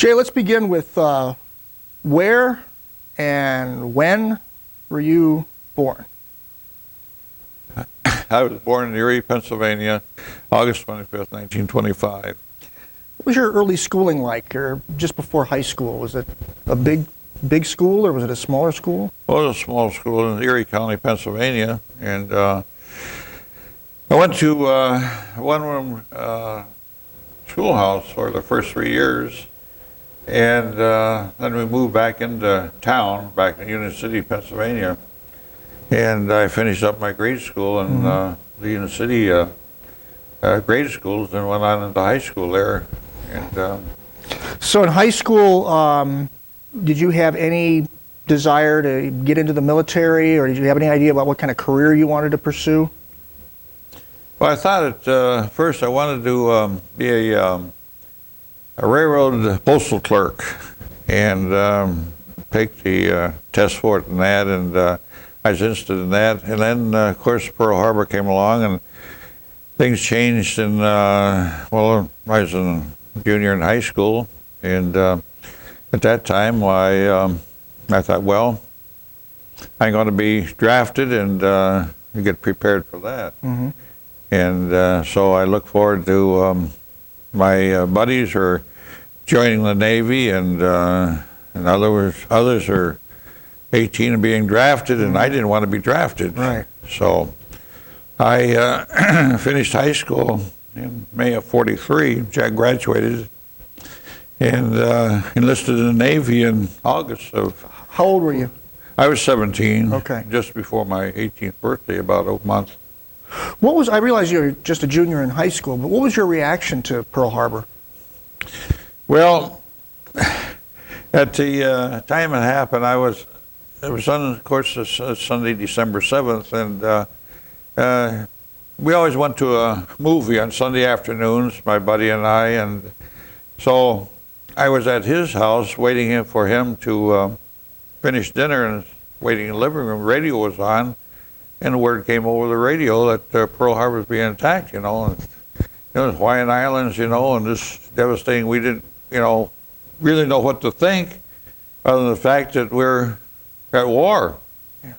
Jay, let's begin with where and when were you born? I was born in Erie, Pennsylvania, August 25th, 1925. What was your early schooling like, or just before high school? Was it a big school, or was it a smaller school? Well, it was a small school in Erie County, Pennsylvania, and I went to a one-room schoolhouse for the first 3 years, and then we moved back into town, back in Union City, Pennsylvania, and I finished up my grade school in the Union City grade schools, and went on into high school there. And so in high school, did you have any desire to get into the military, or did you have any idea about what kind of career you wanted to pursue? Well, I thought at first I wanted to be a railroad postal clerk, and take the test for it and that, and I was interested in that. And then, of course, Pearl Harbor came along, and things changed. And well, I was in junior in high school, and at that time, I thought, well, I'm going to be drafted, and get prepared for that. And so I look forward to my buddies are joining the Navy, and others are 18 and being drafted, and I didn't want to be drafted. Right. So I finished high school in May of '43. I graduated and enlisted in the Navy in August of... How old were you? I was 17. Okay. Just before my 18th birthday, about a month. What was, I realize you were just a junior in high school, but what was your reaction to Pearl Harbor? Well, at the time it happened, it was on, of course, Sunday, December 7th, and we always went to a movie on Sunday afternoons, my buddy and I, and so I was at his house waiting for him to finish dinner, and waiting in the living room. Radio was on, and the word came over the radio that Pearl Harbor was being attacked, and the Hawaiian Islands, and this devastating. We didn't, really know what to think, other than the fact that we're at war. Yeah.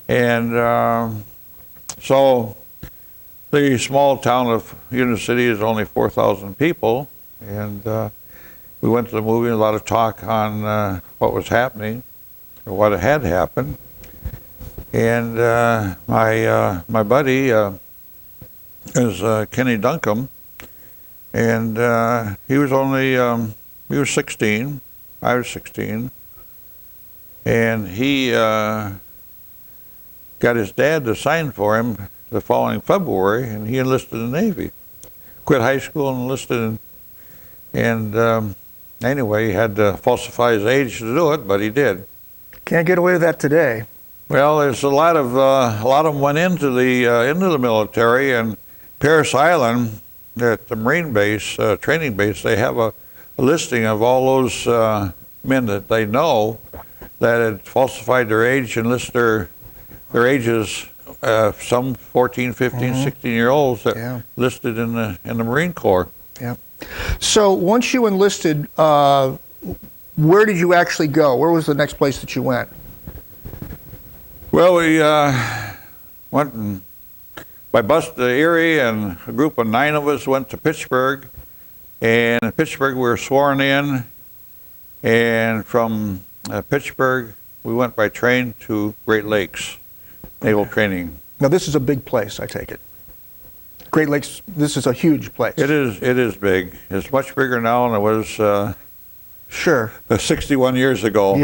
And so the small town of Union City is only 4,000 people, and we went to the movie, a lot of talk on what was happening, or what had happened. And my buddy is Kenny Duncombe, and he was 16, I was 16, and he got his dad to sign for him the following February, and he enlisted in the Navy. Quit high school and enlisted, and anyway, he had to falsify his age to do it, but he did. Can't get away with that today. Well, there's a lot of them went into the military, and Parris Island, at the Marine base, training base, they have a listing of all those men that they know that had falsified their age and list their ages. Some 14, 15, 16-year-olds that listed in the Marine Corps. Yeah. So once you enlisted, where did you actually go? Where was the next place that you went? Well, we went by bus to Erie, and a group of 9 of us went to Pittsburgh. And in Pittsburgh, we were sworn in. And from Pittsburgh, we went by train to Great Lakes Naval Training. Now, this is a big place, I take it. Great Lakes, this is a huge place. It is big. It's much bigger now than it was sure. 61 years ago.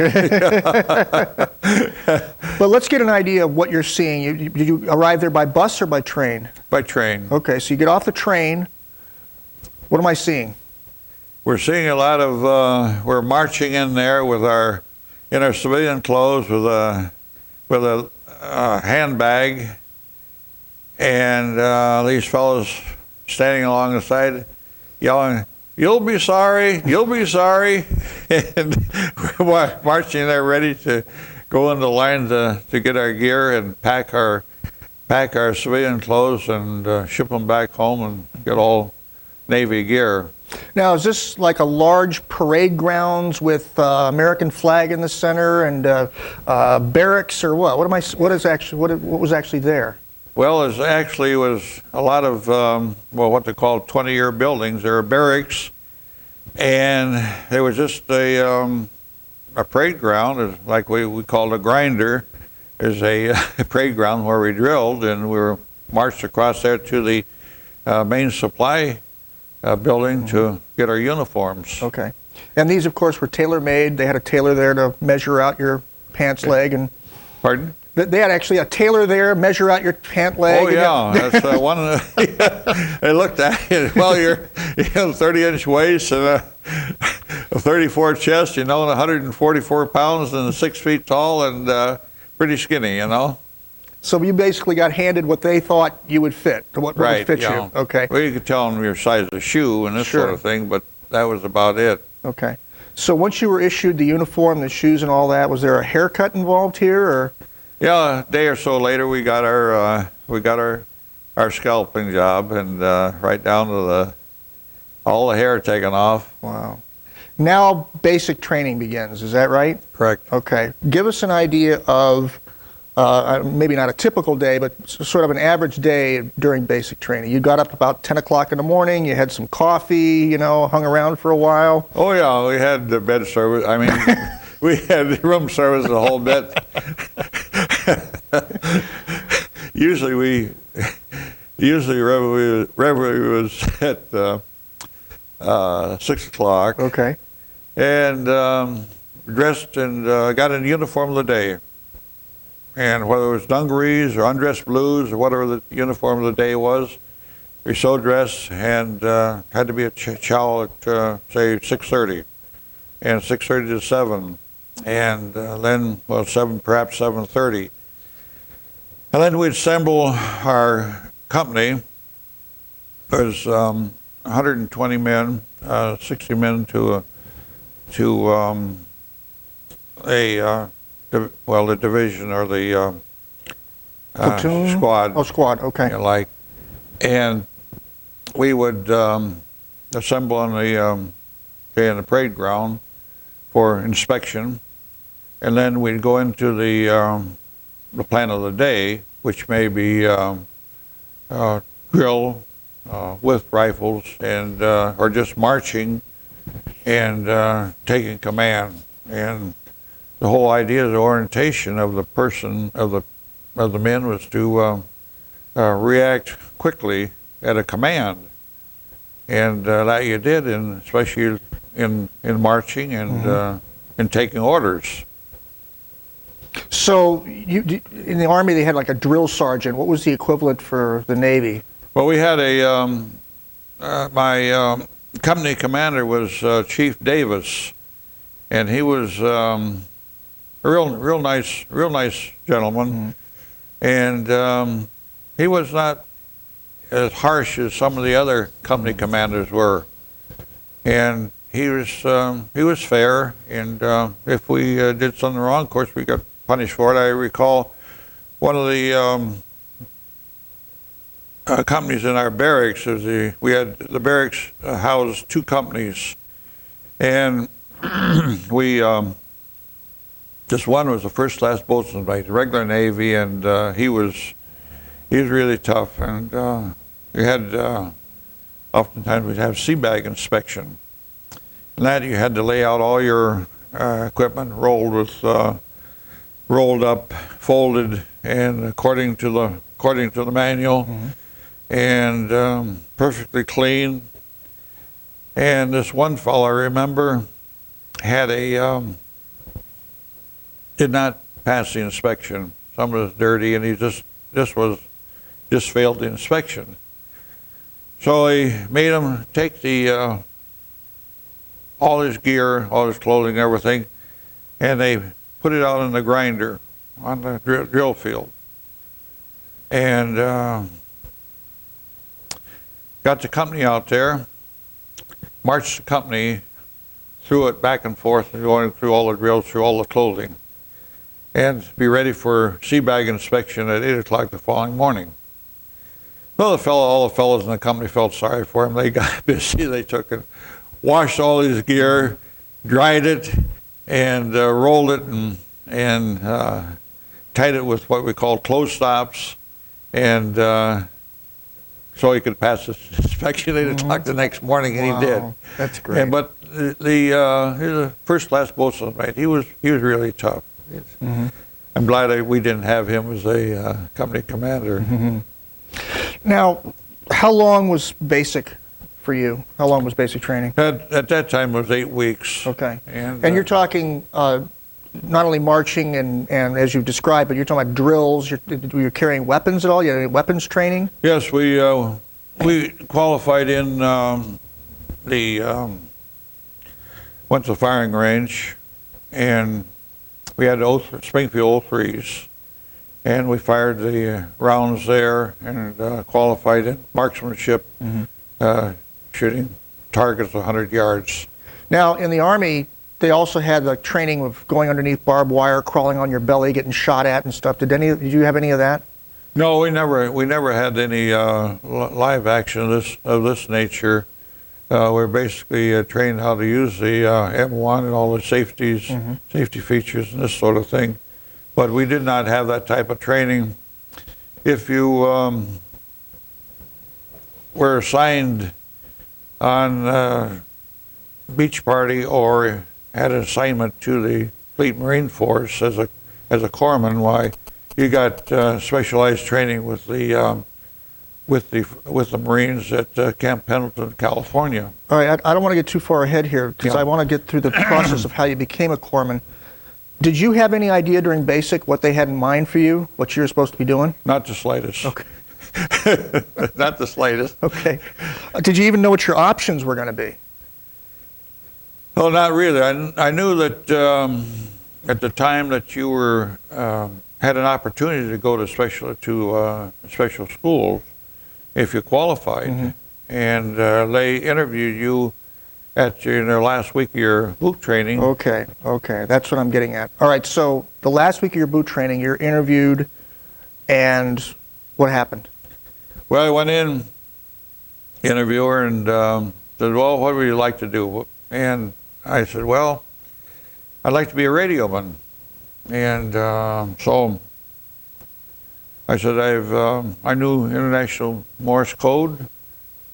But let's get an idea of what you're seeing. Did you arrive there by bus or by train? By train. Okay, so you get off the train. What am I seeing? We're seeing a lot of, we're marching in there in our civilian clothes with a handbag, and these fellows standing along the side yelling, "You'll be sorry, you'll be sorry," and we're marching there ready to go into line to get our gear and pack our civilian clothes and ship them back home and get all Navy gear. Now, is this like a large parade grounds with American flag in the center and barracks, or what? What was actually there? Well, it actually was a lot of, well, what they call 20-year buildings. There were barracks, and there was just a parade ground, like we called a grinder, is a parade ground where we drilled, and we were marched across there to the main supply building to get our uniforms. Okay. And these, of course, were tailor-made. They had a tailor there to measure out your pants leg. And Pardon? They had actually a tailor there measure out your pant leg. Oh yeah, that's one of the. I looked at it. Well, you have 30-inch waist and a 34 chest, and 144 pounds and 6 feet tall and pretty skinny, So you basically got handed what they thought you would fit, what would fit you. Okay. Well, you could tell them your size of shoe and this sort of thing, but that was about it. Okay. So once you were issued the uniform, the shoes and all that, was there a haircut involved here, or? Yeah, a day or so later, we got our scalping job, and right down to all the hair taken off. Wow. Now basic training begins. Is that right? Correct. Okay. Give us an idea of maybe not a typical day, but sort of an average day during basic training. You got up about 10 o'clock in the morning. You had some coffee. Hung around for a while. Oh yeah, we had the bed service. I mean, we had room service the whole bit. Usually reveille was at 6 o'clock. Okay. And dressed and got in the uniform of the day. And whether it was dungarees or undressed blues or whatever the uniform of the day was, we so dressed and had to be at chow at say 6:30, and 6:30 to 7, and then perhaps 7:30. And then we'd assemble our company. There was 120 men, 60 men to the division or the platoon? Squad. Oh, squad. Okay. And we would assemble on in the parade ground for inspection, and then we'd go into the plan of the day, which may be drill with rifles and or just marching and taking command. And the whole idea of the orientation of the person of the men was to react quickly at a command, and that you did, especially in marching and in taking orders. So in the Army they had like a drill sergeant. What was the equivalent for the Navy? Well, we had my company commander was Chief Davis, and he was a real nice gentleman, and he was not as harsh as some of the other company commanders were, and he was fair, and if we did something wrong, of course we got punished for it. I recall one of the companies in our barracks, we had the barracks housed 2 companies, and we just one was the first class boatswain's mate, the regular Navy, and he was really tough, and we had oftentimes we'd have sea bag inspection, and that you had to lay out all your equipment rolled up, folded, and according to the manual, and perfectly clean. And this one fellow, I remember, had did not pass the inspection. Some of it was dirty, and he just failed the inspection. So he made him take all his gear, all his clothing, everything, and they put it out in the grinder on the drill field, and got the company out there, marched the company, threw it back and forth, going through all the drills, through all the clothing, and be ready for sea bag inspection at 8 o'clock the following morning. Well, all the fellows in the company felt sorry for him. They got busy. They took washed all his gear, dried it, and rolled it and tied it with what we call close stops, and so he could pass his inspection at 8 o'clock the next morning, and he did. That's great. But he was a first-class boatswain mate. He was really tough. I'm glad we didn't have him as a company commander. Now, how long was basic for you? How long was basic training? At that time, it was 8 weeks. Okay. And you're talking not only marching and as you've described, but you're talking about drills. You're carrying weapons at all? You had any weapons training? Yes, we qualified in went to the firing range, and we had Springfield 03s, and we fired the rounds there and qualified in marksmanship, shooting targets 100 yards. Now, in the Army, they also had the training of going underneath barbed wire, crawling on your belly, getting shot at and stuff. Did you have any of that? No, we never had any live action of this nature. We're basically trained how to use the M1 and all the safety features and this sort of thing. But we did not have that type of training. If you were assigned on beach party or had an assignment to the Fleet Marine Force as a corpsman, why you got specialized training with the Marines at Camp Pendleton, California. All right, I don't want to get too far ahead here because I want to get through the process of how you became a corpsman. Did you have any idea during basic what they had in mind for you, what you were supposed to be doing? Not the slightest. Okay. Not the slightest. Okay. Did you even know what your options were going to be? Oh, not really. I knew that at the time that you were had an opportunity to go to special schools if you qualified, and they interviewed you at your last week of your boot training. Okay, that's what I'm getting at. All right, so the last week of your boot training, you're interviewed, and what happened? Well, I went in, interviewer, and said, well, what would you like to do? And I said, well, I'd like to be a radioman. And so I said, I knew International Morse Code.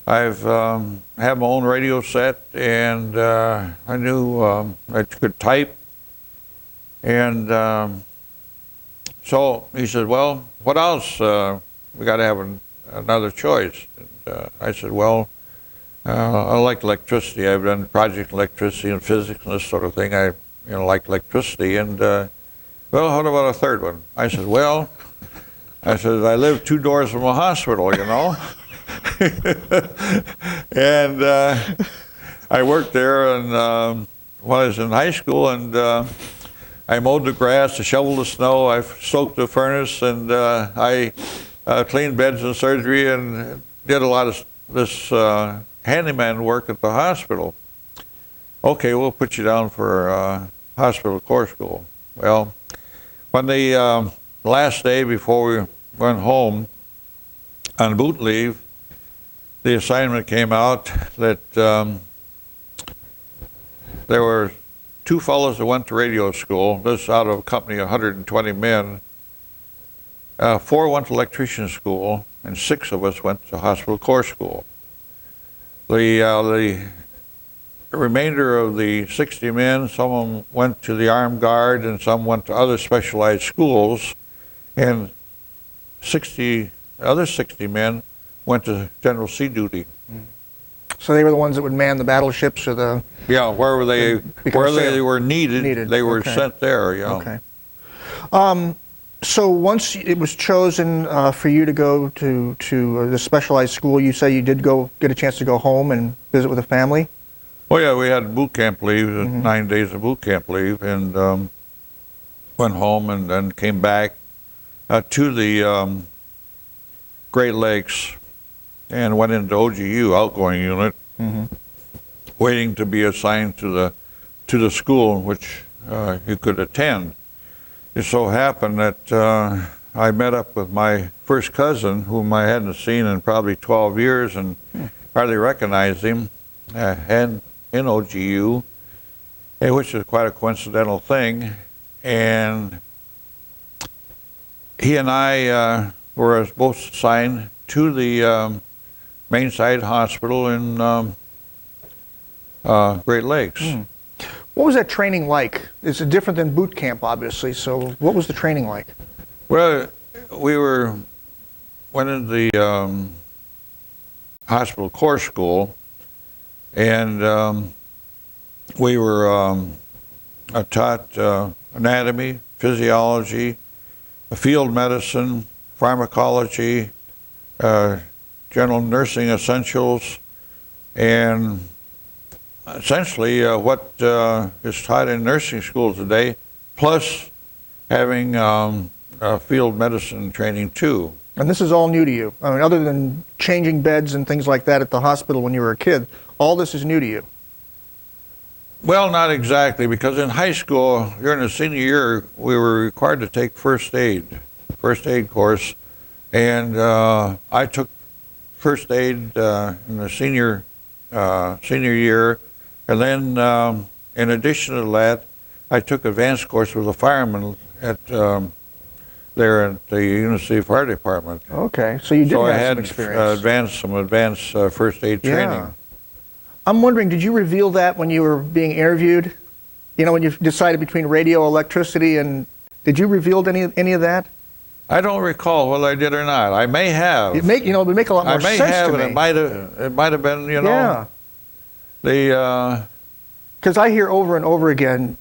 Have my own radio set, and I knew I could type. And so he said, well, what else? We got to have another choice. And I said, well, I like electricity. I've done project electricity and physics and this sort of thing. I like electricity. And well, what about a third one? I said, well, I live 2 doors from a hospital, you know. And I worked there and when I was in high school, and I mowed the grass, I shoveled the snow, I soaked the furnace, and I cleaned beds in surgery and did a lot of this handyman work at the hospital. Okay, we'll put you down for hospital corps school. Well, when the last day before we went home on boot leave, the assignment came out that there were 2 fellows that went to radio school, this out of a company of 120 men. 4 went to electrician school, and 6 of us went to hospital corps school. The remainder of the 60 men, some of them went to the armed guard and some went to other specialized schools, and other 60 men went to General Sea duty. So they were the ones that would man the battleships or the... Yeah, wherever they were needed, they were sent there, yeah. Okay. So once it was chosen for you to go to the specialized school, you say you did get a chance to go home and visit with the family? Oh yeah, we had boot camp leave, 9 days of boot camp leave, and went home and then came back to the Great Lakes and went into OGU, outgoing unit, waiting to be assigned to the school in which you could attend. It so happened that I met up with my first cousin, whom I hadn't seen in probably 12 years and hardly recognized him. And NOGU, which is quite a coincidental thing. And he and I were both assigned to the main site hospital in Great Lakes. What was that training like? It's different than boot camp, obviously. So what was the training like? Well, we went into the hospital corps school, and we were taught anatomy, physiology, field medicine, pharmacology, general nursing essentials, and essentially what is taught in nursing school today, plus having field medicine training too. And this is all new to you. I mean, other than changing beds and things like that at the hospital when you were a kid, all this is new to you. Well, not exactly, because in high school, during the senior year, we were required to take first aid course, and I took first aid in the senior year, and then in addition to that, I took advanced course with a fireman at there at the University Fire Department. Okay, so you did have some experience. Some advanced first aid training. Yeah. I'm wondering, did you reveal that when you were being interviewed? You know, when you decided between radio, electricity, and did you reveal any of that? I don't recall whether I did or not. I may have. It would make a lot more sense to me. I may have, it might have been, you know. Yeah. Because I hear over and over again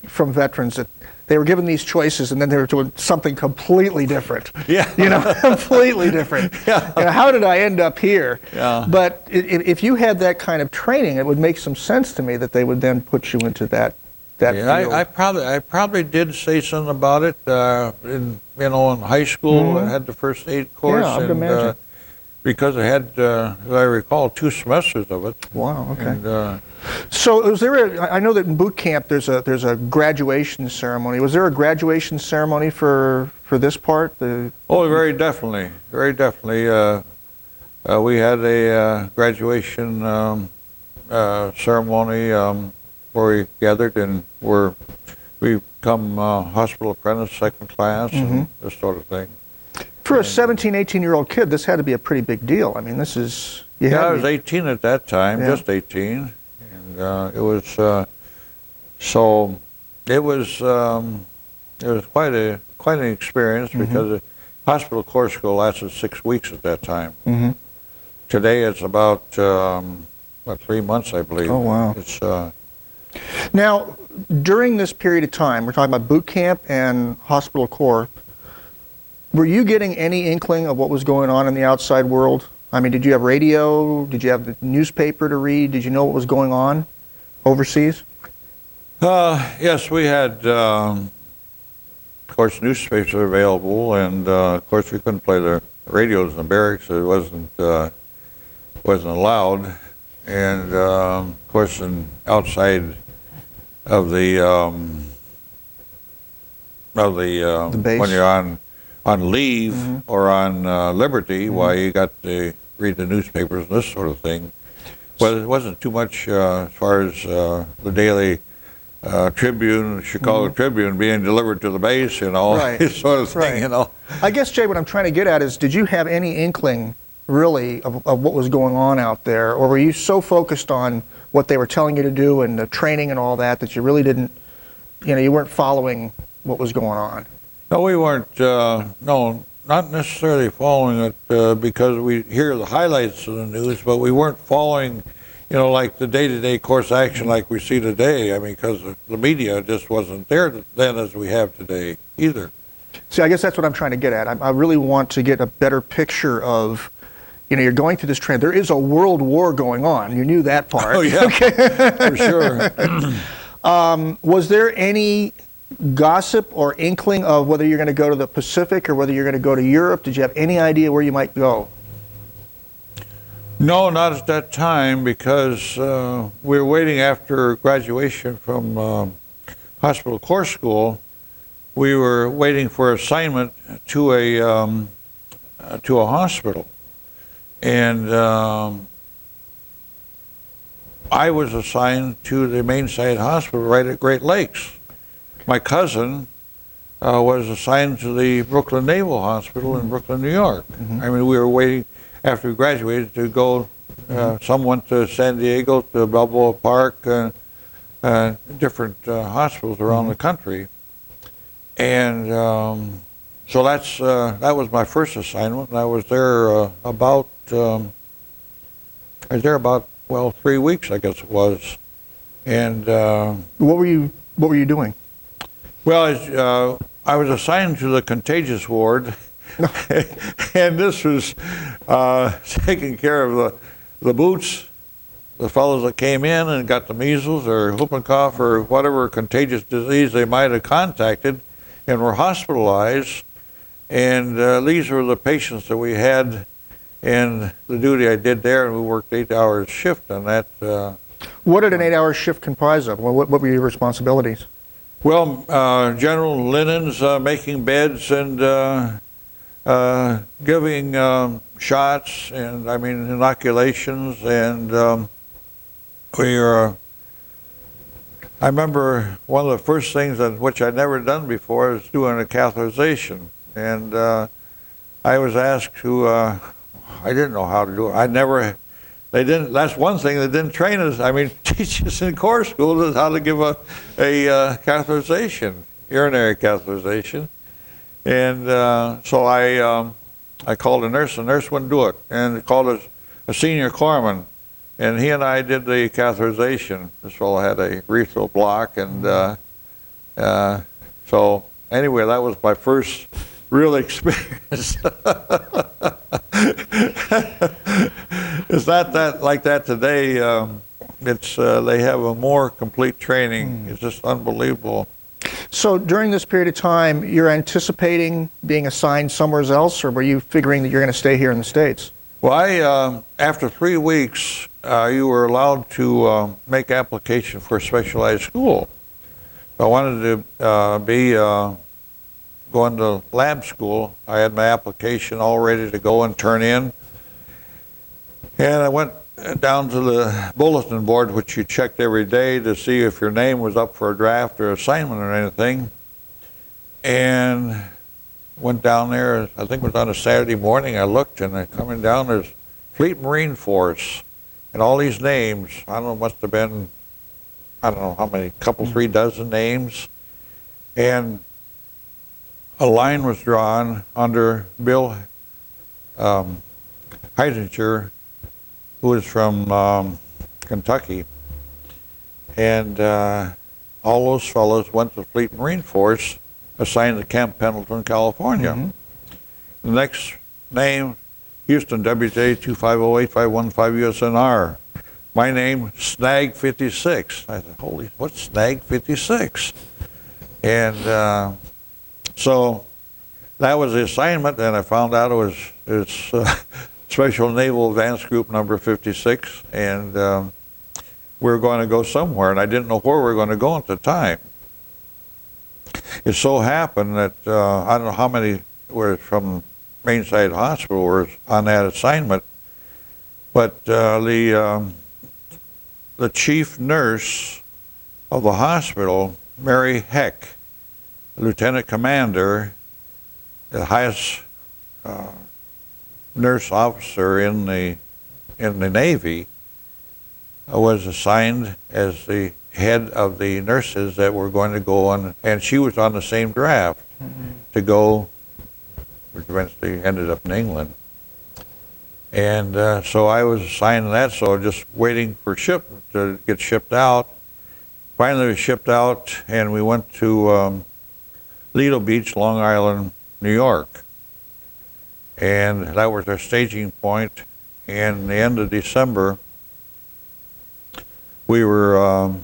from veterans that they were given these choices and then they were doing something completely different. Yeah. You know, completely different. Yeah. You know, how did I end up here? Yeah. But if you had that kind of training, it would make some sense to me that they would then put you into that field. I probably did say something about it in high school. I had the first aid course. Yeah, I would imagine. Because I had, as I recall, 2 semesters of it. Wow. Okay. And, so was there I know that in boot camp there's a graduation ceremony. Was there a graduation ceremony for this part? Oh, very definitely. Very definitely. We had a graduation ceremony where we gathered and we become hospital apprentice, second class, and this sort of thing. For a 17, 18-year-old kid, this had to be a pretty big deal. I mean, this is... I was 18 at that time, just 18. And it was, so it was quite an experience because the hospital corps school lasted 6 weeks at that time. Today it's about 3 months, I believe. Oh, wow. It's, now, during this period of time, we're talking about boot camp and hospital corps, were you getting any inkling of what was going on in the outside world? I mean, did you have radio? Did you have the newspaper to read? Did you know what was going on overseas? Yes, we had, of course, newspapers available, and of course we couldn't play the radios in the barracks. It wasn't allowed, and of course, outside of the base. When you're on leave or on liberty, why you got to read the newspapers and this sort of thing. Well, it wasn't too much as far as the daily Tribune, Chicago Tribune being delivered to the base, you know, this sort of thing, you know. I guess, Jay, what I'm trying to get at is, did you have any inkling, really, of what was going on out there, or were you so focused on what they were telling you to do and the training and all that that you really didn't, you weren't following what was going on? No, we weren't, no, not necessarily following it because we hear the highlights of the news, but we weren't following, like the day-to-day course action like we see today. I mean, because the media just wasn't there then as we have today either. See, I guess that's what I'm trying to get at. I really want to get a better picture of, you're going through this trend. There is a world war going on. You knew that part. Oh, yeah, for sure. Was there any gossip or inkling of whether you're going to go to the Pacific or whether you're going to go to Europe? Did you have any idea where you might go? No, not at that time, because we were waiting after graduation from hospital corps school. We were waiting for assignment to a hospital, and I was assigned to the main site hospital right at Great Lakes. My cousin was assigned to the Brooklyn Naval Hospital in Brooklyn, New York. I mean, we were waiting after we graduated to go. Some went to San Diego, to Balboa Park, different hospitals around the country. And so that was my first assignment. And I was there about 3 weeks, I guess it was. And What were you doing? well, I was assigned to the contagious ward, and this was taking care of the boots, the fellows that came in and got the measles or whooping cough or whatever contagious disease they might have contacted and were hospitalized. And these were the patients that we had, and the duty I did there, and we worked 8-hour shift on that. What did an 8-hour shift comprise of? What were your responsibilities? Well, general linens, making beds, and giving shots, and I mean inoculations, and I remember one of the first things which I'd never done before is doing a catheterization, and I was asked to. I didn't know how to do it. They didn't. That's one thing they didn't train us. I mean, teach us in core school is how to give a catheterization, urinary catheterization, and so I called a nurse. The nurse wouldn't do it, and called a senior corpsman, and he and I did the catheterization. This fellow had a refill block, and so anyway, that was my first real experience. It's not that like that today. They have a more complete training. It's just unbelievable. So during this period of time, you're anticipating being assigned somewhere else, or were you figuring that you're going to stay here in the States? Well, after 3 weeks, you were allowed to make application for a specialized school. I wanted to be going to lab school. I had my application all ready to go and turn in. And I went down to the bulletin board, which you checked every day to see if your name was up for a draft or assignment or anything. And went down there, I think it was on a Saturday morning. I looked, and coming down, there's Fleet Marine Force, and all these names. I don't know, must have been, I don't know how many, couple, 3 dozen names. And a line was drawn under Bill Heisinger, who was from Kentucky, and all those fellows went to Fleet Marine Force, assigned to Camp Pendleton, California. The next name, Huston, WJ 2508515 USNR. My name, Snag 56. I said, holy, what's Snag 56? And so that was the assignment, and I found out it was Special Naval Advanced Group number 56, and we were going to go somewhere, and I didn't know where we were going to go at the time. It so happened that I don't know how many were from Mainside Hospital were on that assignment, but the chief nurse of the hospital, Mary Heck, lieutenant commander, the highest nurse officer in the Navy, was assigned as the head of the nurses that were going to go on, and she was on the same draft to go, which eventually ended up in England. And so I was assigned to that, so just waiting for to get shipped out. Finally we shipped out, and we went to Lido Beach, Long Island, New York. And that was our staging point. And the end of December, we were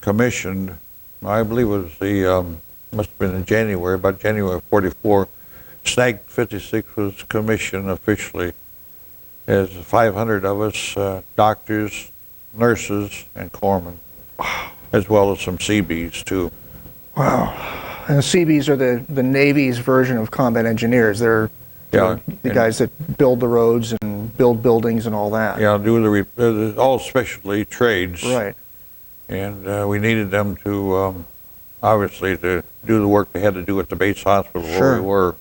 commissioned. I believe it was must have been in January, about January 44. Snag 56 was commissioned officially as 500 of us, doctors, nurses, and corpsmen, as well as some Seabees too. Wow. And the Seabees are the Navy's version of combat engineers. They're the guys that build the roads and build buildings and all that. Yeah, all specialty trades. Right. And we needed them to, obviously, to do the work they had to do at the base hospital where we were.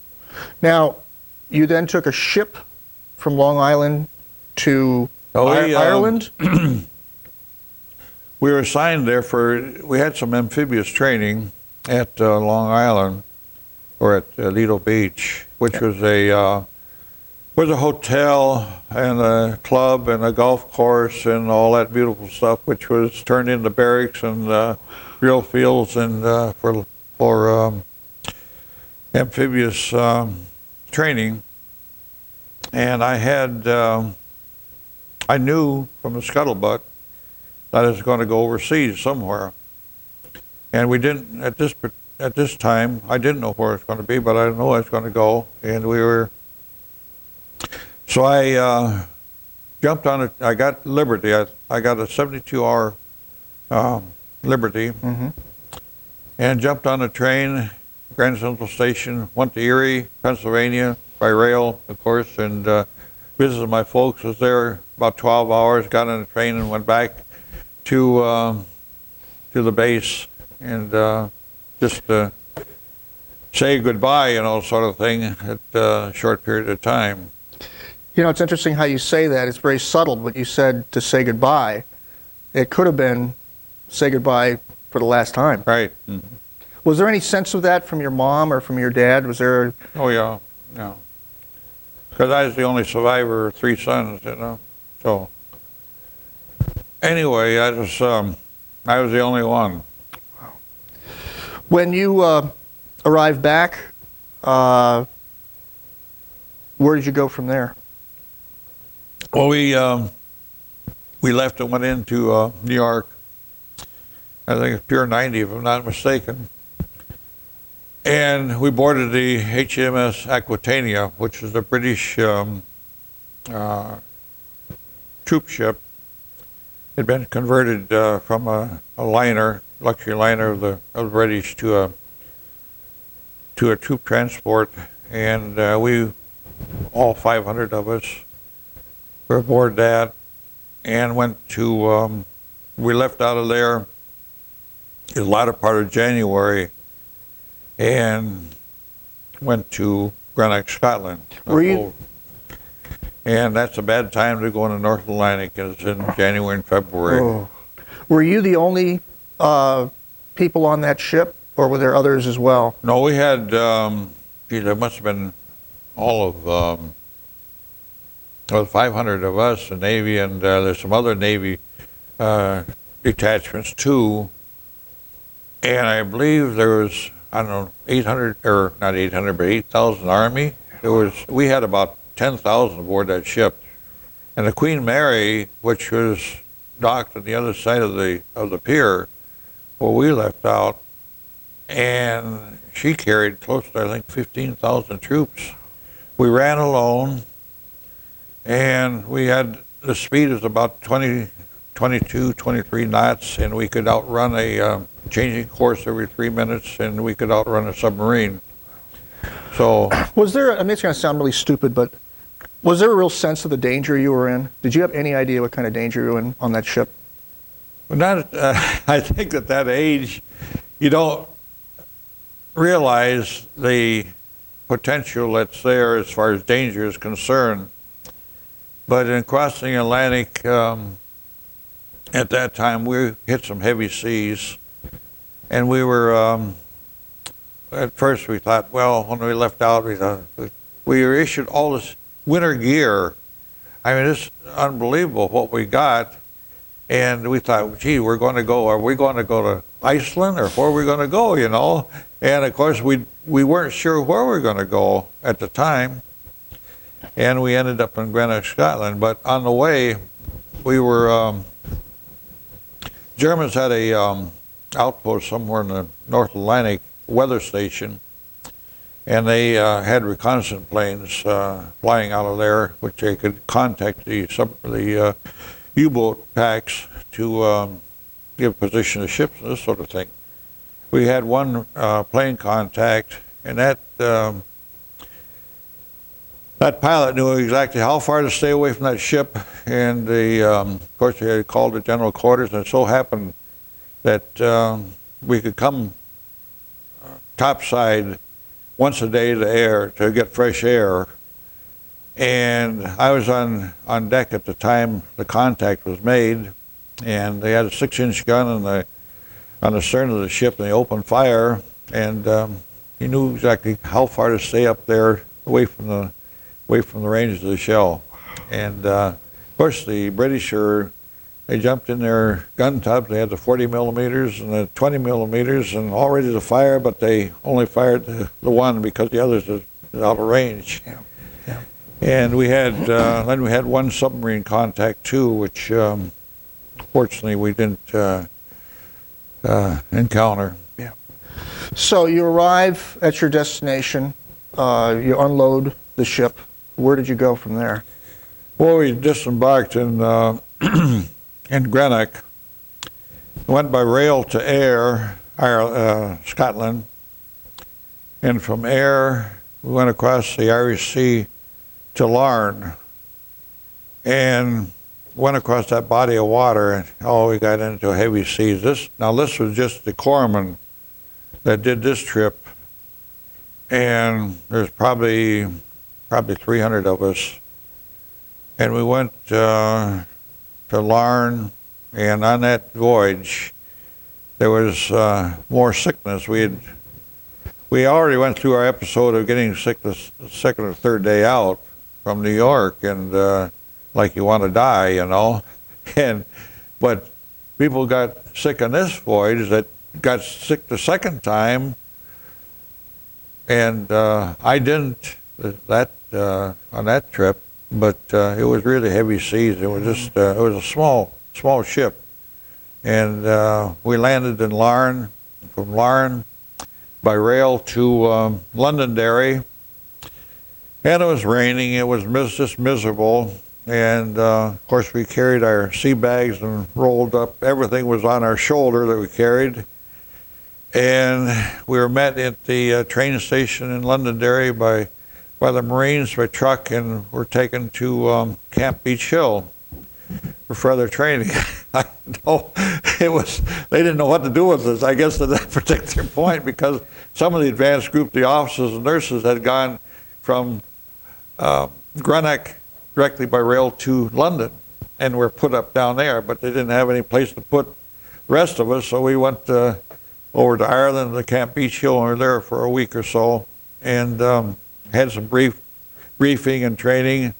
Now, you then took a ship from Long Island to Ireland? We were assigned there we had some amphibious training at Long Island, or at Lido Beach, which was a hotel and a club and a golf course and all that beautiful stuff, which was turned into barracks and real fields and for amphibious training. And I knew from the scuttlebutt that I was going to go overseas somewhere. And we didn't, at this time, I didn't know where it was going to be, but I knew I was going to go. And so I jumped on it. I got Liberty. I got a 72-hour Liberty, and jumped on a train, Grand Central Station, went to Erie, Pennsylvania, by rail, of course, and visited my folks. Was there about 12 hours, got on a train and went back to the base, and just say goodbye, sort of thing, at a short period of time. It's interesting how you say that. It's very subtle, but you said to say goodbye. It could have been say goodbye for the last time. Right. Was there any sense of that from your mom or from your dad? Was there? Oh, yeah. Because I was the only survivor of 3 sons, So anyway, I was the only one. When you arrived back, where did you go from there? Well, we left and went into New York. I think it's Pier 90, if I'm not mistaken. And we boarded the HMS Aquitania, which is a British troop ship. It had been converted from a liner, luxury liner of the British, to a troop transport, and we, all 500 of us, were aboard that, and went to. We left out of there in the latter part of January, and went to Greenock, Scotland. Were you? And that's a bad time to go in the North Atlantic. It's in January and February. Oh. Were you the only people on that ship, or were there others as well? No, we had, there must have been all of 500 of us, the Navy, and there's some other Navy detachments too. And I believe there was, I don't know, 800, or not 800, but 8,000 Army. We had about 10,000 aboard that ship. And the Queen Mary, which was docked on the other side of the pier, where we left out, and she carried close to, I think, 15,000 troops. We ran alone, and we had, the speed was about 22, 23 knots, and we could outrun a changing course every 3 minutes, and we could outrun a submarine. So, was there, I mean, it's going to sound really stupid, but was there a real sense of the danger you were in? Did you have any idea what kind of danger you were in on that ship? Well, not, I think at that age, you don't realize the potential that's there as far as danger is concerned. But in crossing the Atlantic, at that time, we hit some heavy seas, and we were, at first we thought, well, when we left out, we thought, we were issued all this winter gear. I mean, it's unbelievable what we got. And we thought, gee, are we going to go to Iceland, or where are we going to go, And of course, we weren't sure where we were going to go at the time. And we ended up in Greenock, Scotland. But on the way, we were, Germans had a outpost somewhere in the North Atlantic weather station, and they had reconnaissance planes flying out of there, which they could contact the U-boat packs to give position to ships and this sort of thing. We had one plane contact, and that that pilot knew exactly how far to stay away from that ship, and of course he had called the general quarters, and it so happened that we could come topside once a day to air to get fresh air. And I was on deck at the time the contact was made, and they had a 6-inch gun on the stern of the ship, and they opened fire, and he knew exactly how far to stay up there away from the range of the shell. And of course the British they jumped in their gun tubs. They had the 40 millimeters and the 20 millimeters and all ready to fire, but they only fired the one because the others was out of range. Yeah. Yeah. And then we had one submarine contact too, which fortunately we didn't encounter. Yeah. So you arrive at your destination, you unload the ship. Where did you go from there? Well, we disembarked in in Greenock, went by rail to Ayr, Scotland, and from Ayr we went across the Irish Sea to Larne, and went across that body of water, and we got into heavy seas. This was just the corpsman that did this trip, and there's probably 300 of us, and we went to Larne, and on that voyage there was more sickness. We already went through our episode of getting sick the second or third day out from New York, and like you want to die, you know. But people got sick on this voyage that got sick the second time, and I didn't on that trip. But it was really heavy seas. It was just it was a small ship, and we landed in Larne. From Larne, by rail to Londonderry, and it was raining. It was just miserable, and of course we carried our sea bags and rolled up. Everything was on our shoulder that we carried, and we were met at the train station in Londonderry by the Marines by truck, and were taken to Camp Beach Hill for further training. I know they didn't know what to do with us, I guess, at that particular point, because some of the advanced group, the officers and nurses, had gone from Greenock directly by rail to London and were put up down there, but they didn't have any place to put the rest of us, so we went over to Ireland to Camp Beach Hill, and we were there for a week or so, and had some briefing and training,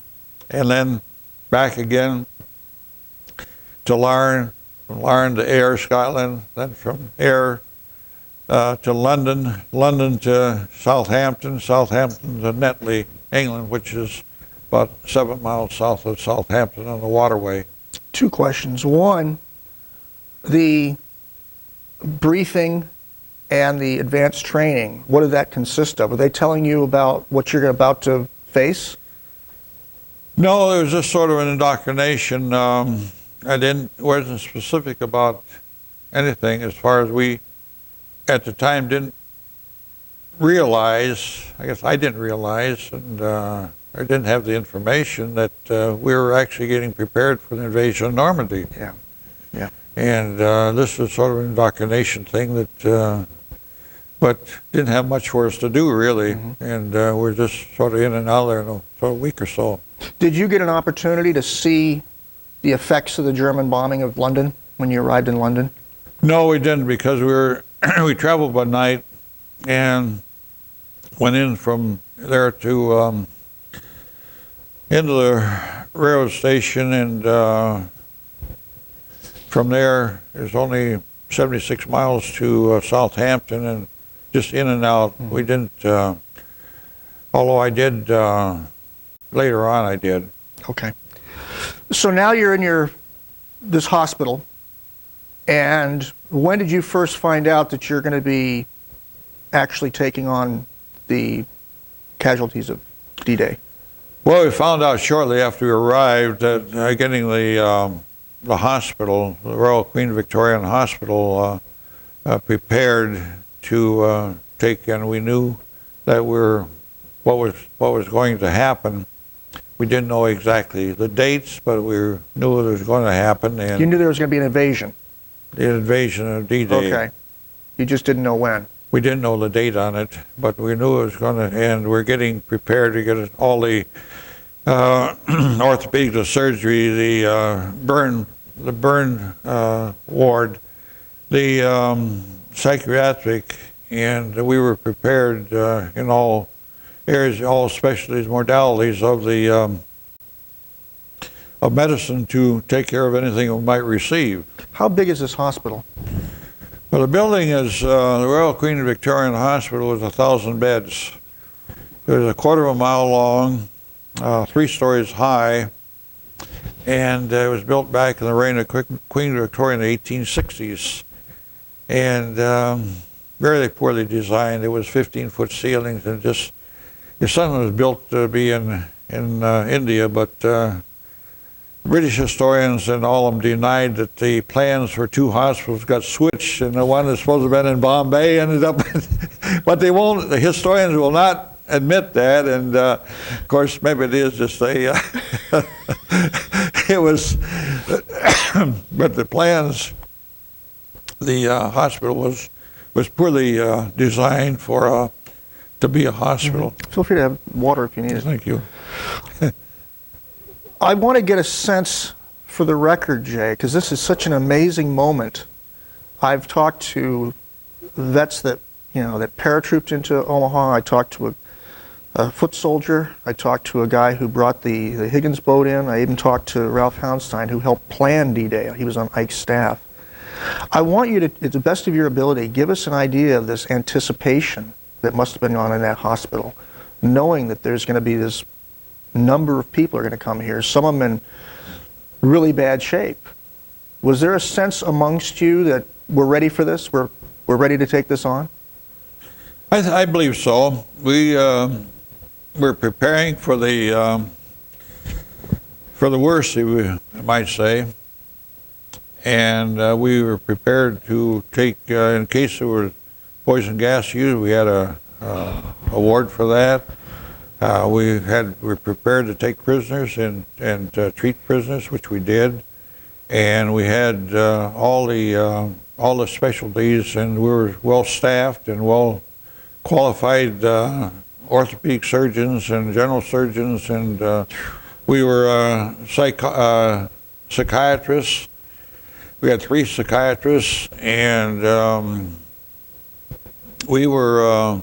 and then back again to Larne, from Larne to Ayr, Scotland, then from Ayr to London, London to Southampton, Southampton to Netley, England, which is about 7 miles south of Southampton on the waterway. 2 questions. One, the briefing and the advanced training, what did that consist of? Were they telling you about what you're about to face? No, it was just sort of an indoctrination. Wasn't specific about anything, as far as we at the time didn't realize. I guess I didn't realize, and I didn't have the information that we were actually getting prepared for the invasion of Normandy. Yeah, yeah. And this was sort of an indoctrination thing that, but didn't have much for us to do, really. Mm-hmm. And we're just sort of in and out there in a week or so. Did you get an opportunity to see the effects of the German bombing of London when you arrived in London? No, we didn't, because we traveled by night and went in from there to into the railroad station, and from there there's only 76 miles to Southampton, and just in and out. Mm-hmm. We didn't, although I did, later on I did. Okay. So now you're in this hospital, and when did you first find out that you're going to be actually taking on the casualties of D-Day? Well, we found out shortly after we arrived that getting the hospital, the Royal Queen Victoria Hospital, prepared to take, and we knew that we were what was going to happen. We didn't know exactly the dates, but we knew it was going to happen. And you knew there was going to be an invasion? the invasion of D-Day. Okay. You just didn't know when? We didn't know the date on it, but we knew it was going to, and we're getting prepared to get all the orthopedic surgery, the burn ward, the psychiatric, and we were prepared in all areas, all specialties, modalities of medicine to take care of anything we might receive. How big is this hospital? Well, the building is the Royal Queen Victoria Hospital was 1,000 beds. It was a quarter of a mile long, 3 stories high, and it was built back in the reign of Queen Victoria in the 1860s. And very poorly designed. It was 15-foot ceilings, and just the son was built to be in India, but British historians and all of them denied that the plans for 2 hospitals got switched, and the one that's supposed to have been in Bombay ended up but they won't, the historians will not admit that, and of course maybe it is just a it was but the plans, the hospital was poorly designed for to be a hospital. Feel free to have water if you need it. Thank you. I want to get a sense for the record, Jay, because this is such an amazing moment. I've talked to vets that, that paratrooped into Omaha. I talked to a foot soldier. I talked to a guy who brought the Higgins boat in. I even talked to Ralph Houndstein, who helped plan D-Day. He was on Ike's staff. I want you to, to the best of your ability, give us an idea of this anticipation that must have been on in that hospital, knowing that there's going to be this number of people are going to come here, some of them in really bad shape. Was there a sense amongst you that we're ready for this? We're ready to take this on? I believe so. We're preparing for the worst, I might say, and we were prepared to take, in case there was poison gas used, we had a ward for that. We were prepared to take prisoners and treat prisoners, which we did, and we had all the specialties, and we were well staffed and well qualified orthopedic surgeons and general surgeons, and we were psychiatrists. We had 3 psychiatrists, and we were.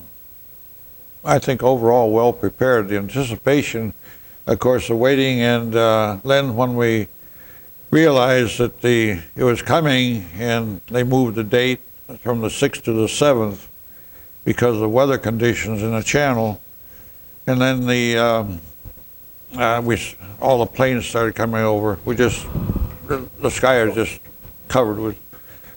I think overall well prepared. The anticipation, of course, the waiting, and then when we realized that it was coming, and they moved the date from the 6th to the 7th because of weather conditions in the channel, and then all the planes started coming over. The sky was just covered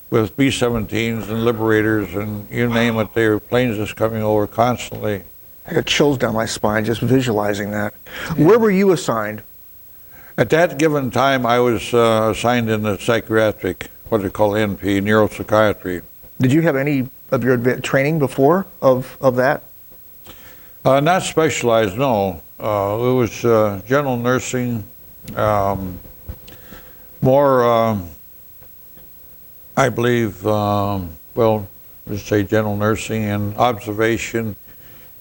with B-17s and Liberators, and you name it, there were planes just coming over constantly. I got chills down my spine just visualizing that. Where were you assigned? At that given time, I was assigned in the psychiatric, what they call NP, neuropsychiatry. Did you have any of your training before of that? Not specialized, no. It was general nursing, more, I believe, well, let's say general nursing and observation,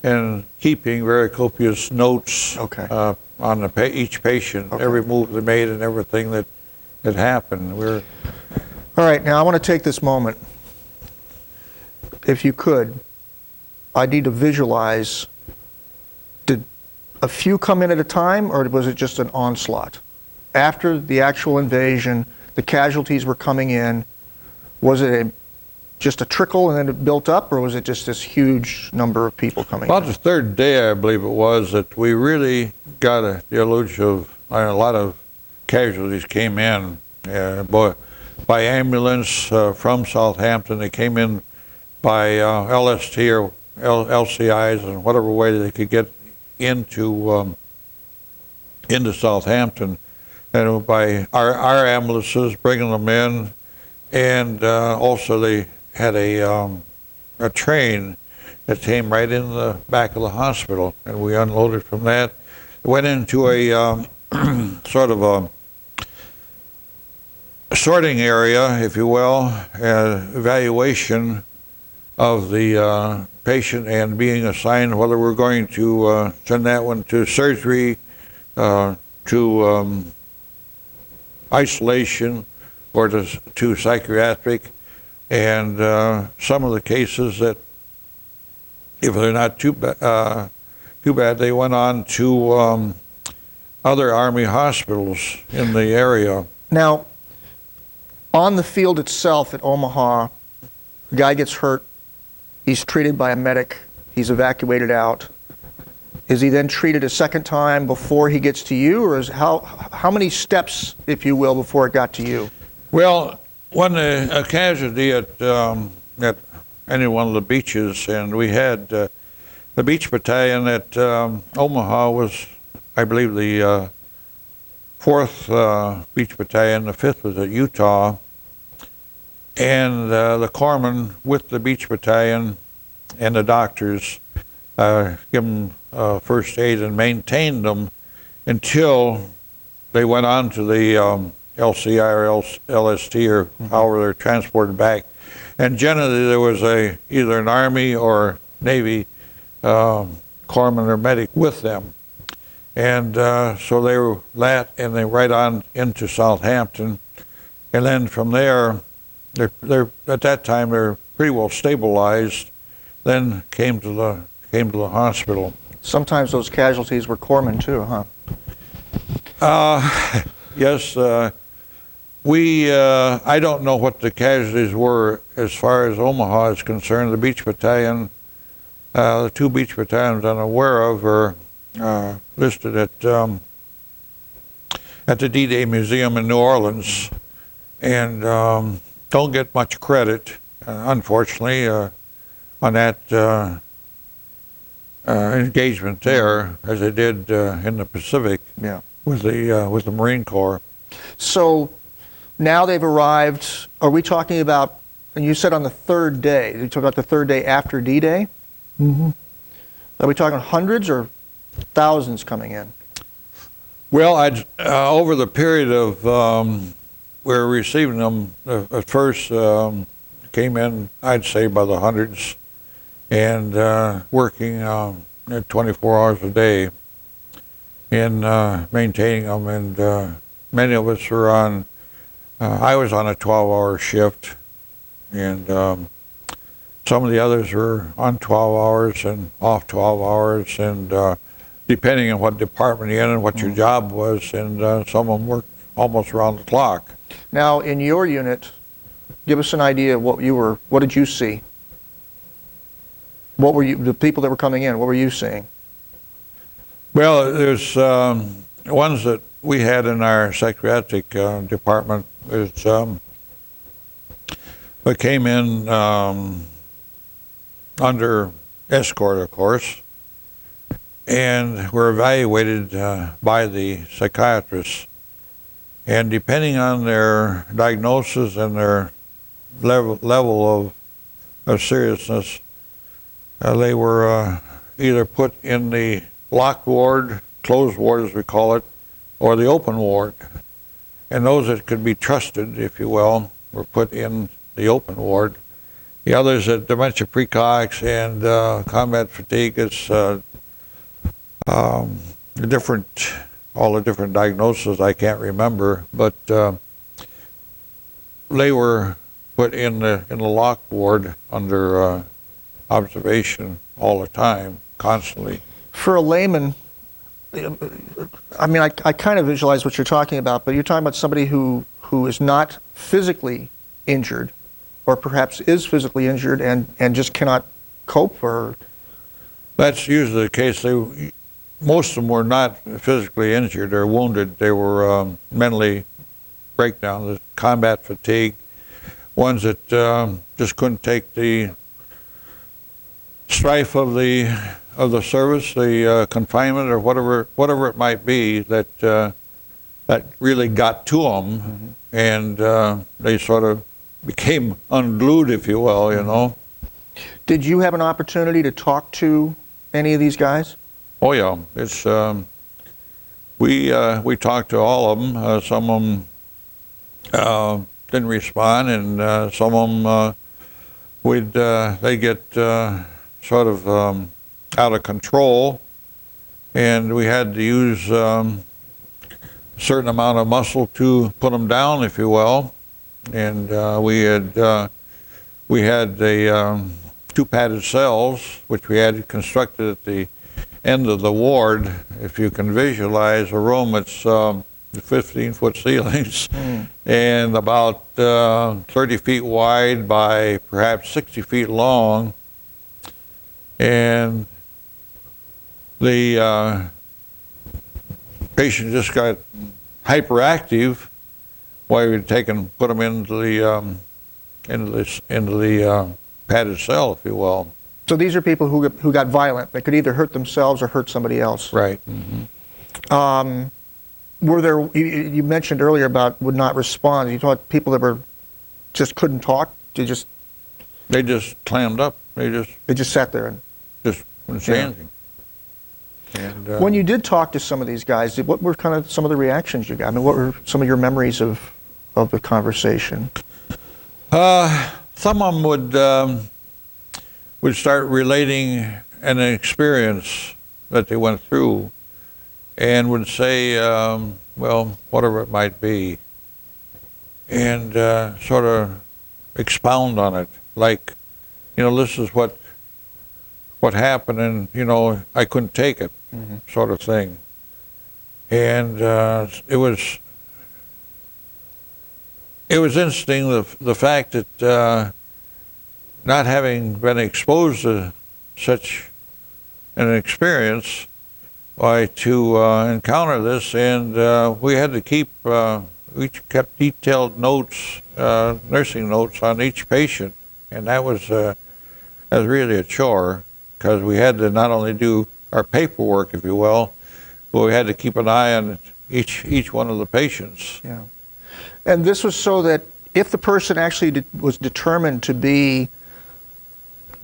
and keeping very copious notes on each patient, every move they made and everything that happened. All right, now I want to take this moment. If you could, I need to visualize, did a few come in at a time, or was it just an onslaught? After the actual invasion, the casualties were coming in, was it just a trickle and then it built up, or was it just this huge number of people coming in? About the 3rd day, I believe it was, that we really got the deluge of a lot of casualties came in by ambulance from Southampton. They came in by LST or LCIs and whatever way they could get into Southampton, and by our ambulances bringing them in, and also they had a train that came right in the back of the hospital, and we unloaded from that. Went into a sort of a sorting area, if you will, evaluation of the patient and being assigned whether we're going to send that one to surgery, to isolation, or to psychiatric. And some of the cases that, if they're not too bad, they went on to other Army hospitals in the area. Now, on the field itself at Omaha, the guy gets hurt, he's treated by a medic, he's evacuated out. Is he then treated a second time before he gets to you, or is how many steps, if you will, before it got to you? Well, when a casualty at any one of the beaches, and we had the beach battalion at Omaha was, I believe, the 4th beach battalion, the 5th was at Utah, and the corpsman with the beach battalion and the doctors give them first aid and maintained them until they went on to the LCI or LST, or however they're transported back. And generally there was either an Army or Navy corpsman or medic with them. And so they were that, and they right on into Southampton. And then from there, they're at that time they're pretty well stabilized. Then came to the hospital. Sometimes those casualties were corpsmen too, huh? Yes. I don't know what the casualties were as far as Omaha is concerned. The beach battalion, the 2 beach battalions I'm aware of are listed at the D-Day Museum in New Orleans, and don't get much credit, unfortunately, on that engagement there, as they did in the Pacific. Yeah. With the Marine Corps. So now they've arrived. Are we talking about, and you said on the 3rd day, you talk about the 3rd day after D-Day? Mm-hmm. Are we talking hundreds or thousands coming in? Well, over the period of, we were receiving them, at first came in, I'd say, by the hundreds, and working 24 hours a day in maintaining them, and many of us were on, I was on a 12-hour shift, and some of the others were on 12 hours and off 12 hours, and depending on what department you're in and what your job was, and some of them worked almost around the clock. Now, in your unit, give us an idea of what did you see? What were you, the people that were coming in, what were you seeing? Well, there's ones that we had in our psychiatric department. That came in under escort, of course, and were evaluated by the psychiatrists. And depending on their diagnosis and their level of seriousness, they were either put in the locked ward, closed ward as we call it, or the open ward. And those that could be trusted, if you will, were put in the open ward. The others at dementia precox and combat fatigue, it's all the different diagnoses I can't remember, but they were put in the locked ward under observation all the time, constantly. For a layman, I mean, I kind of visualize what you're talking about, but you're talking about somebody who is not physically injured, or perhaps is physically injured and just cannot cope, or? That's usually the case. Most of them were not physically injured or wounded. They were mentally breakdown, the combat fatigue, ones that just couldn't take the strife of the service, the confinement, or whatever it might be that really got to them, and they sort of became unglued, if you will, you know. Did you have an opportunity to talk to any of these guys? Oh yeah, it's we talked to all of them. Some of them didn't respond, and some of them they get sort of out of control, and we had to use a certain amount of muscle to put them down, if you will. And we had the two padded cells, which we had constructed at the end of the ward. If you can visualize a room, it's 15-foot ceilings and about 30 feet wide by perhaps 60 feet long. And the patient just got hyperactive while we'd put them into the padded cell, if you will. So these are people who got violent. They could either hurt themselves or hurt somebody else. Right. Mm-hmm. Were there? You mentioned earlier about would not respond. You thought people that were just couldn't talk. They just clammed up. They just sat there and just wouldn't say anything. And, when you did talk to some of these guys, what were kind of some of the reactions you got? I mean, what were some of your memories of the conversation? Some of them would start relating an experience that they went through, and would say, well, whatever it might be, and sort of expound on it, like, this is what happened, and I couldn't take it, sort of thing. And it was interesting, the fact that not having been exposed to such an experience, to encounter this, and we had to we kept detailed notes, nursing notes on each patient, and that was really a chore, because we had to not only do our paperwork, if you will, but we had to keep an eye on each one of the patients. Yeah. And this was so that if the person actually was determined to be,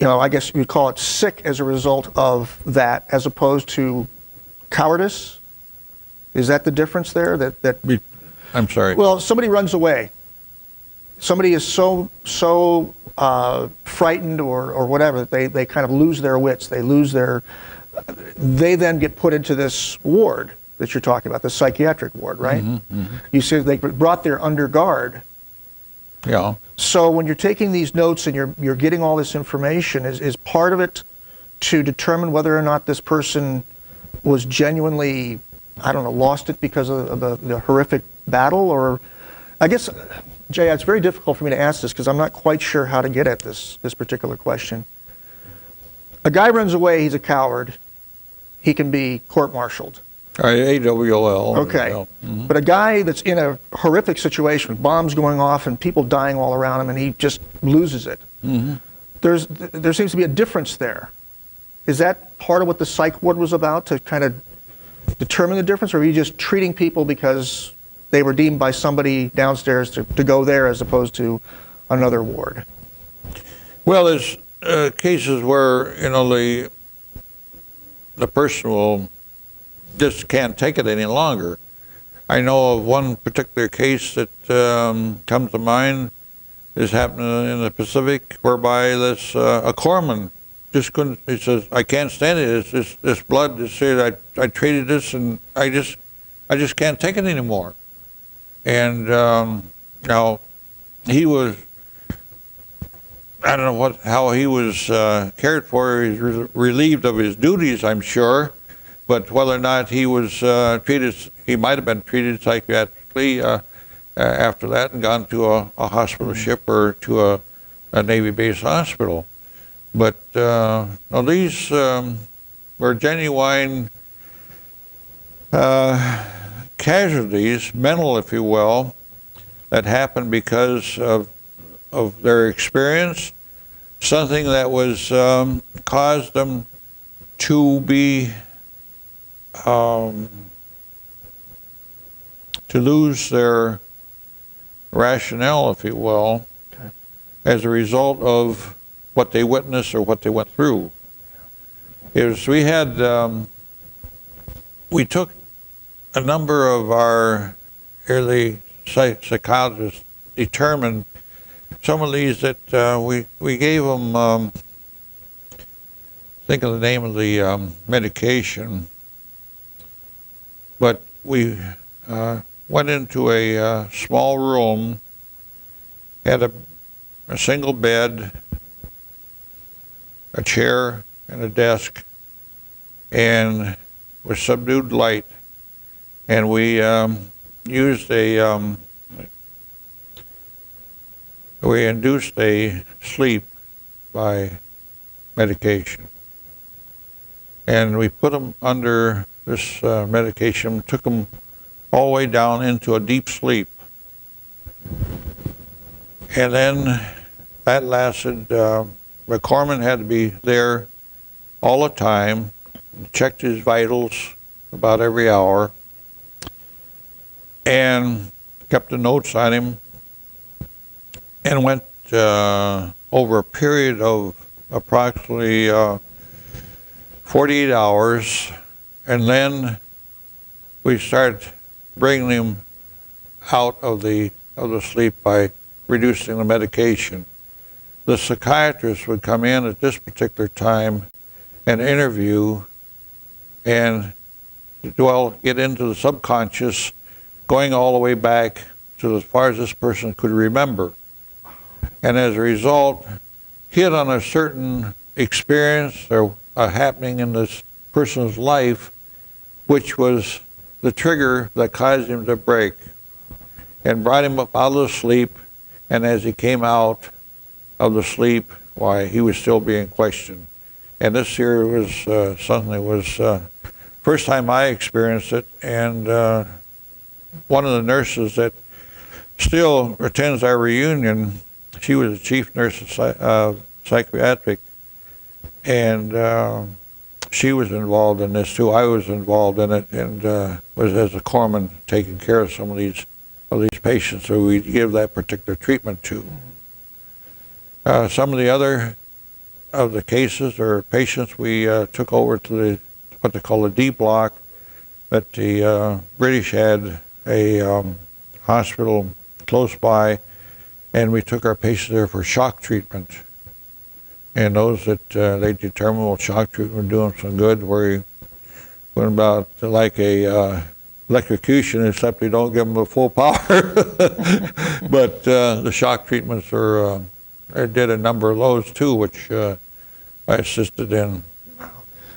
I guess you'd call it sick as a result of that, as opposed to cowardice, is that the difference there? I'm sorry. Well, somebody runs away. Somebody is so frightened or whatever, they kind of lose their wits. They then get put into this ward that you're talking about, the psychiatric ward, right? Mm-hmm, mm-hmm. You see, they brought there under guard. Yeah. So when you're taking these notes and you're getting all this information, is part of it to determine whether or not this person was genuinely, I don't know, lost it because of the horrific battle? Or, I guess, Jay, it's very difficult for me to ask this because I'm not quite sure how to get at this particular question. A guy runs away, he's a coward, he can be court-martialed. AWOL. Okay. Mm-hmm. But a guy that's in a horrific situation with bombs going off and people dying all around him and he just loses it. Mm-hmm. There seems to be a difference there. Is that part of what the psych ward was about, to kind of determine the difference, or are you just treating people because they were deemed by somebody downstairs to go there as opposed to another ward? Well, there's cases where, the person will just can't take it any longer. I know of one particular case that comes to mind. This happened in the Pacific, whereby this a corpsman just couldn't. He says, "I can't stand it. It's this blood. I treated this, and I just can't take it anymore." And now he was, I don't know how he was cared for. He was relieved of his duties, I'm sure. But whether or not he was treated, he might have been treated psychiatrically after that and gone to a hospital ship or to a Navy-based hospital. But these were genuine casualties, mental, if you will, that happened because of their experience, something that was caused them to be to lose their rationale, if you will, as a result of what they witnessed or what they went through. We took a number of our early psychologists determined some of these that we gave them, think of the name of the medication, but we went into a small room, had a single bed, a chair, and a desk, and with subdued light, and we we induced a sleep by medication, and we put them under this medication, took them all the way down into a deep sleep, and then that lasted. The corpsman had to be there all the time, checked his vitals about every hour, and kept the notes on him, and went over a period of approximately 48 hours, and then we started bringing him out of the sleep by reducing the medication. The psychiatrist would come in at this particular time and interview and get into the subconscious, going all the way back to as far as this person could remember. And as a result, hit on a certain experience or a happening in this person's life, which was the trigger that caused him to break, and brought him up out of the sleep. And as he came out of the sleep, why, he was still being questioned. And this here was something that was first time I experienced it, and one of the nurses that still attends our reunion, she was the chief nurse of Psychiatric, and she was involved in this too. I was involved in it, and was as a corpsman taking care of some of these patients who we give that particular treatment to. Some of the other of the cases or patients we took over to what they call the D block, that the British had a hospital close by, and we took our patients there for shock treatment. And those that they determined, well, shock treatment were doing some good, where you went about like a electrocution, except you don't give them the full power. But the shock treatments are, I did a number of those too, which I assisted in.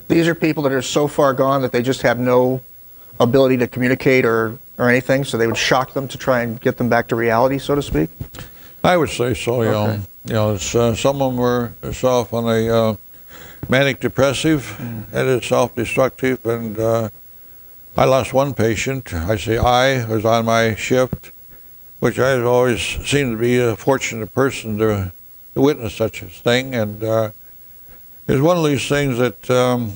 These are people that are so far gone that they just have no ability to communicate or anything, so they would shock them to try and get them back to reality, so to speak? I would say so, you know. You know, some of them were off on a manic depressive, and it's self-destructive, and I lost one patient. I say I was on my shift, which I always seemed to be a fortunate person to witness such a thing, and it was one of these things that